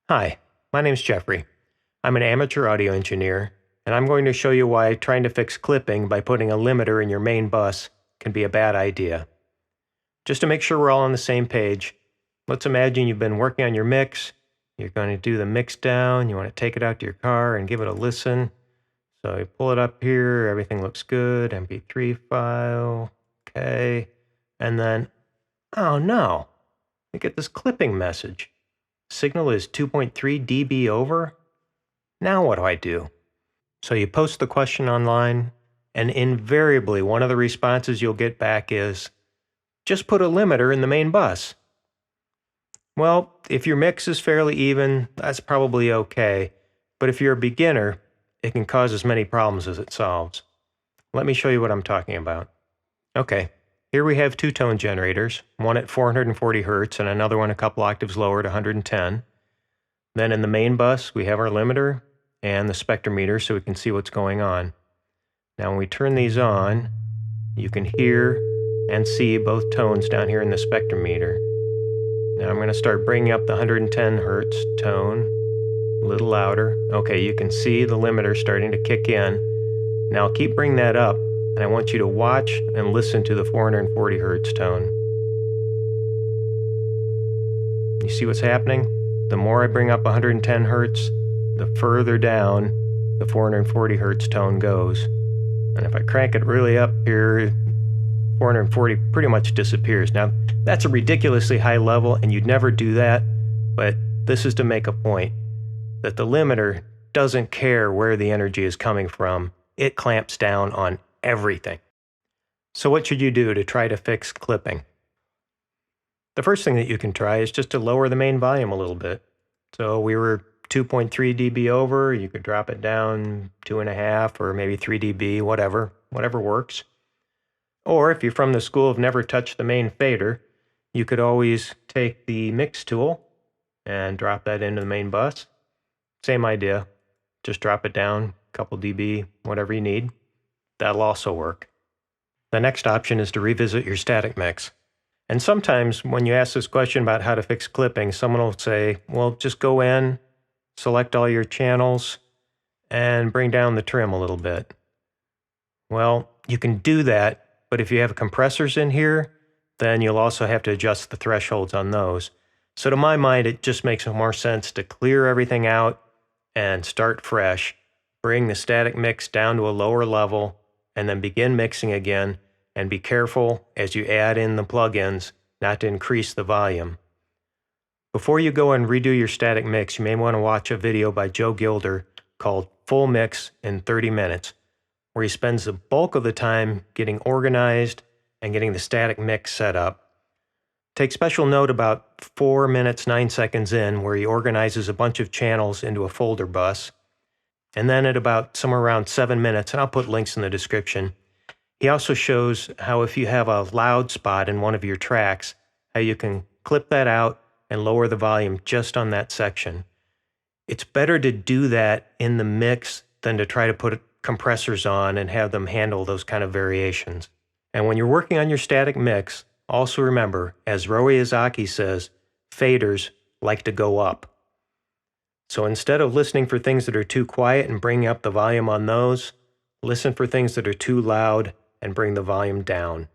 Hi, my name's Jeffrey. I'm an amateur audio engineer, and I'm going to show you why trying to fix clipping by putting a limiter in your main bus can be a bad idea. Just to make sure we're all on the same page, let's imagine you've been working on your mix, you're going to do the mix down, you want to take it out to your car and give it a listen. So you pull it up here, everything looks good, MP3 file, okay, and then, oh no, you get this clipping message. Signal is 2.3 dB over. Now what do I do? So you post the question online, and invariably one of the responses you'll get back is, just put a limiter in the main bus. Well, if your mix is fairly even, that's probably okay, but if you're a beginner, it can cause as many problems as it solves. Let me show you what I'm talking about. Okay, here we have two tone generators, one at 440 Hz and another one a couple octaves lower at 110. Then in the main bus, we have our limiter and the spectrometer so we can see what's going on. Now when we turn these on, you can hear and see both tones down here in the spectrometer. Now I'm going to start bringing up the 110 Hz tone, a little louder. Okay, you can see the limiter starting to kick in. Now I'll keep bringing that up, and I want you to watch and listen to the 440 Hz tone. You see what's happening? The more I bring up 110 Hz, the further down the 440 Hz tone goes. And if I crank it really up here, 440 pretty much disappears. Now, that's a ridiculously high level, and you'd never do that, but this is to make a point that the limiter doesn't care where the energy is coming from. It clamps down on everything. So what should you do to try to fix clipping? The first thing that you can try is just to lower the main volume a little bit. So we were 2.3 dB over, you could drop it down 2.5 or maybe 3 dB, whatever works. Or if you're from the school of never touch the main fader, you could always take the mix tool and drop that into the main bus. Same idea, just drop it down a couple dB, whatever you need. That'll also work. The next option is to revisit your static mix. And sometimes when you ask this question about how to fix clipping, someone will say, well, just go in, select all your channels, and bring down the trim a little bit. Well, you can do that, but if you have compressors in here, then you'll also have to adjust the thresholds on those. So to my mind, it just makes more sense to clear everything out and start fresh, bring the static mix down to a lower level, and then begin mixing again, and be careful as you add in the plugins not to increase the volume. Before you go and redo your static mix, you may want to watch a video by Joe Gilder called Full Mix in 30 Minutes, where he spends the bulk of the time getting organized and getting the static mix set up. Take special note about 4 minutes 9 seconds in, where he organizes a bunch of channels into a folder bus. And then at about somewhere around 7 minutes, and I'll put links in the description, he also shows how if you have a loud spot in one of your tracks, how you can clip that out and lower the volume just on that section. It's better to do that in the mix than to try to put compressors on and have them handle those kind of variations. And when you're working on your static mix, also remember, as Roei Izaki says, faders like to go up. So instead of listening for things that are too quiet and bringing up the volume on those, listen for things that are too loud and bring the volume down.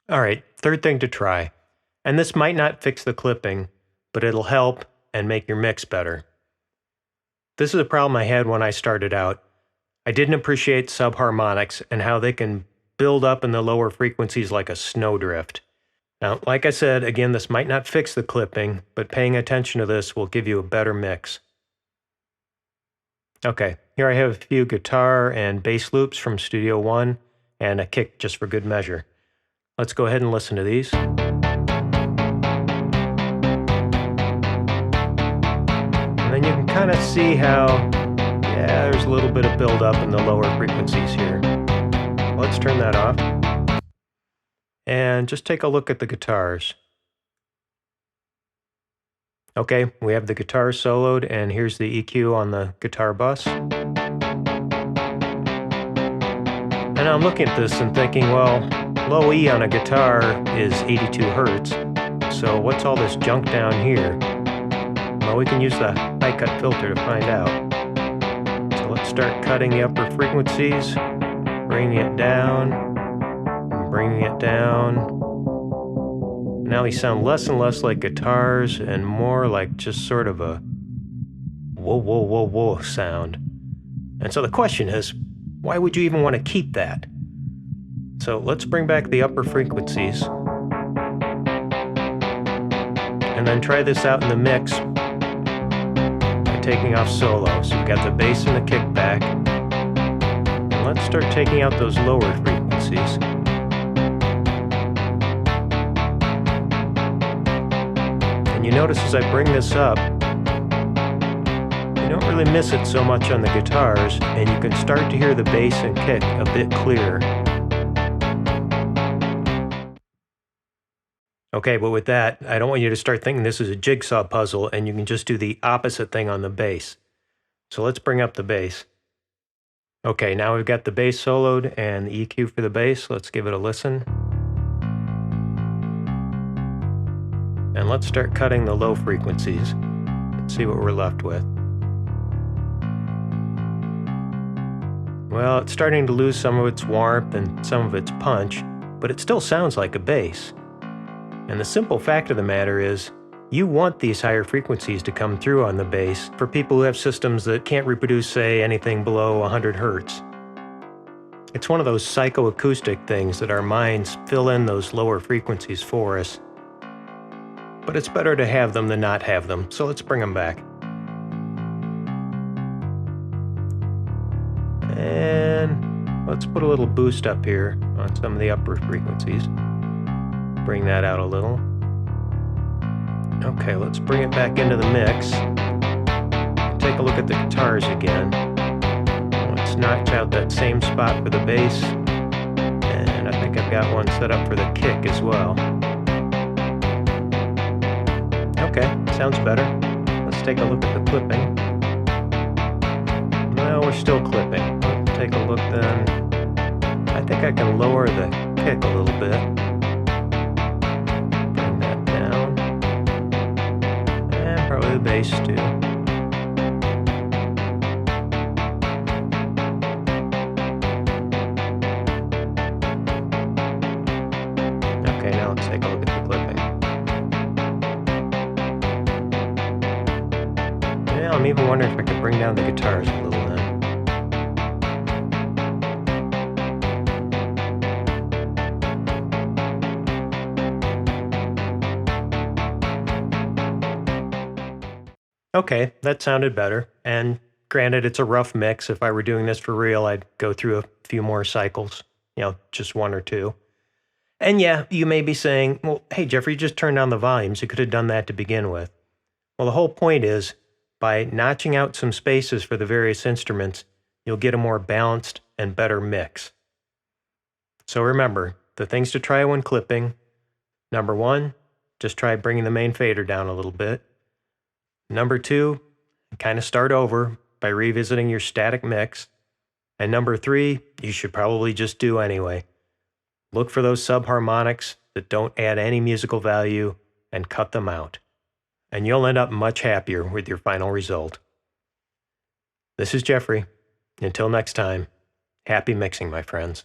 All right, third thing to try. And this might not fix the clipping, but it'll help and make your mix better. This is a problem I had when I started out. I didn't appreciate subharmonics and how they can build up in the lower frequencies like a snowdrift. Now, like I said, again, this might not fix the clipping, but paying attention to this will give you a better mix. Okay, here I have a few guitar and bass loops from Studio One and a kick just for good measure. Let's go ahead and listen to these. And then you can kind of see how, yeah, there's a little bit of buildup in the lower frequencies here. Let's turn that off. And just take a look at the guitars. Okay, we have the guitar soloed, and here's the EQ on the guitar bus. And I'm looking at this and thinking, well, low E on a guitar is 82 Hz, so what's all this junk down here? Well, we can use the high cut filter to find out. So let's start cutting the upper frequencies, bringing it down, and bringing it down. Now these sound less and less like guitars and more like just sort of a whoa, whoa, whoa, whoa sound. And so the question is, why would you even want to keep that? So let's bring back the upper frequencies and then try this out in the mix by taking off solo. So you've got the bass and the kick back. And let's start taking out those lower frequencies. And you notice as I bring this up, you don't really miss it so much on the guitars, and you can start to hear the bass and kick a bit clearer. Okay, but with that, I don't want you to start thinking this is a jigsaw puzzle and you can just do the opposite thing on the bass. So let's bring up the bass. Okay, now we've got the bass soloed and the EQ for the bass. Let's give it a listen. And let's start cutting the low frequencies. Let's see what we're left with. Well, it's starting to lose some of its warmth and some of its punch, but it still sounds like a bass. And the simple fact of the matter is, you want these higher frequencies to come through on the bass for people who have systems that can't reproduce, say, anything below 100 Hertz. It's one of those psychoacoustic things that our minds fill in those lower frequencies for us. But it's better to have them than not have them, so let's bring them back. And let's put a little boost up here on some of the upper frequencies. Bring that out a little. Okay, let's bring it back into the mix. Take a look at the guitars again. Let's notch out that same spot for the bass. And I think I've got one set up for the kick as well. Okay, sounds better. Let's take a look at the clipping. Well, we're still clipping. Let's take a look then. I think I can lower the kick a little bit. Bring that down. And probably the bass too. Okay, now let's take a look at the clipping. Yeah, I'm even wondering if I could bring down the guitars a little then. Okay, that sounded better. And granted, it's a rough mix. If I were doing this for real, I'd go through a few more cycles, just one or two. And yeah, you may be saying, well, hey, Jeffrey, you just turned down the volumes. You could have done that to begin with. Well, the whole point is, by notching out some spaces for the various instruments, you'll get a more balanced and better mix. So remember, the things to try when clipping. Number one, just try bringing the main fader down a little bit. Number two, kind of start over by revisiting your static mix. And number three, you should probably just do anyway. Look for those subharmonics that don't add any musical value and cut them out. And you'll end up much happier with your final result. This is Jeffrey. Until next time, happy mixing, my friends.